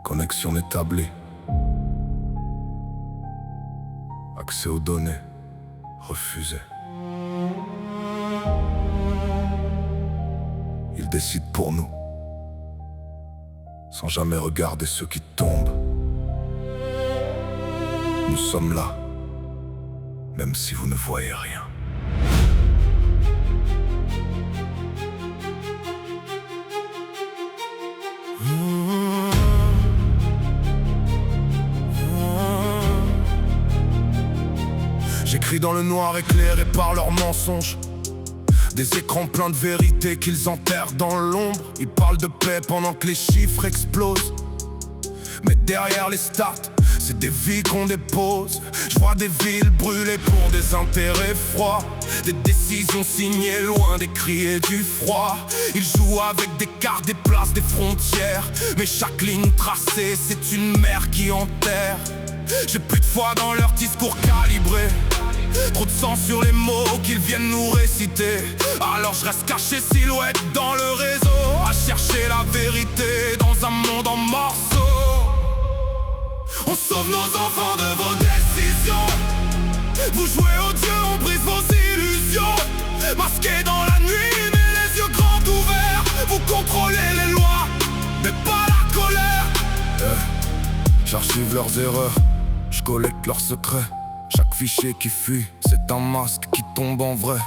Connexion établie. Accès aux données refusé. Ils décident pour nous, sans jamais regarder ceux qui tombent. Nous sommes là, même si vous ne voyez rien. J'écris dans le noir éclairé par leurs mensonges. Des écrans pleins de vérité qu'ils enterrent dans l'ombre. Ils parlent de paix pendant que les chiffres explosent. Mais derrière les stats, c'est des vies qu'on dépose. Je vois des villes brûlées pour des intérêts froids. Des décisions signées loin des cris et du froid. Ils jouent avec des cartes, des places, des frontières. Mais chaque ligne tracée, c'est une mer qui enterre. J'ai plus de foi dans leurs discours calibrés. Trop de sang sur les mots qu'ils viennent nous réciter. Alors je reste caché silhouette dans le réseau, à chercher la vérité dans un monde en morceaux. On sauve nos enfants de vos décisions. Vous jouez au Dieu, on brise vos illusions. Masqués dans la nuit, mais les yeux grands ouverts. Vous contrôlez les lois, mais pas la colère. J'archive leurs erreurs, je collecte leurs secrets. Chaque fichier qui fuit, c'est un masque qui tombe en vrai.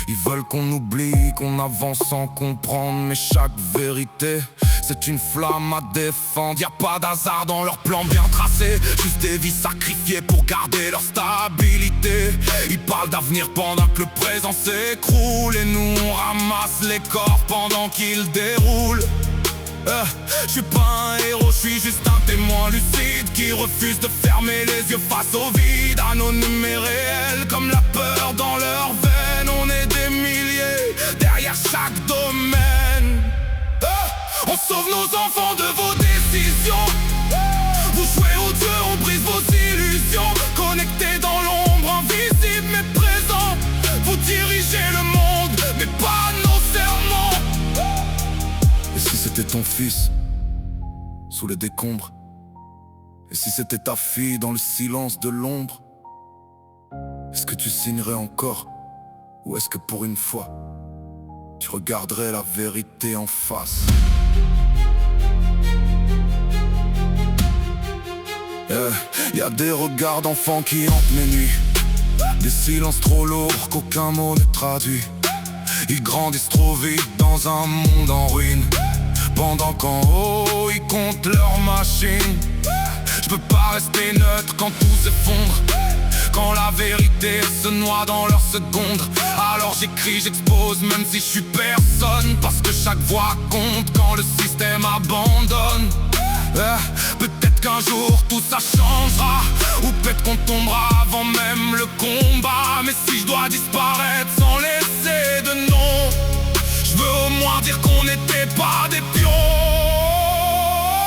Ils veulent qu'on oublie, qu'on avance sans comprendre. Mais chaque vérité, c'est une flamme à défendre. Y'a pas d'hasard dans leur plan bien tracé. Juste des vies sacrifiées pour garder leur stabilité. Ils parlent d'avenir pendant que le présent s'écroule. Et nous on ramasse les corps pendant qu'ils déroulent. Je suis pas un héros, je suis juste un témoin lucide qui refuse de fermer les yeux face au vide. Anonyme et réel comme la peur dans leurs veines. On est des milliers derrière chaque domaine. On sauve nos enfants de vos décisions. Vous jouez au Dieu, on brise vos illusions. Connectés dans l'ombre, invisible mais présent. Vous dirigez le monde, mais pas nos serments. Et si c'était ton fils, sous les décombres? Et si c'était ta fille dans le silence de l'ombre? Est-ce que tu signerais encore? Ou est-ce que pour une fois, tu regarderais la vérité en face? Y'a des regards d'enfants qui hantent mes nuits. Des silences trop lourds qu'aucun mot ne traduit. Ils grandissent trop vite dans un monde en ruine. Pendant qu'en haut ils comptent leurs machines. Je peux pas rester neutre quand tout s'effondre. Quand la vérité se noie dans leurs secondes. Alors j'écris, j'expose même si je suis personne. Parce que chaque voix compte quand le système abandonne. Peut-être qu'un jour tout ça changera. Ou peut-être qu'on tombera avant même le combat. Mais si je dois disparaître sans laisser de nom, je veux au moins dire qu'on n'était pas des pions.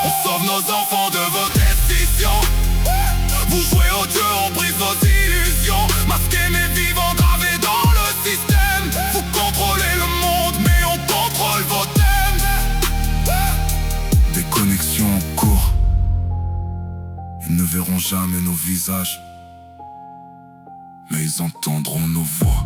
On sauve nos enfants de vos décisions. Vous jouez au Dieu, on brise vos illusions. Masqués mais vivants, gravés dans le système. Vous contrôlez le monde, mais on contrôle vos thèmes. Des connexions en cours. Ils ne verront jamais nos visages, mais ils entendront nos voix.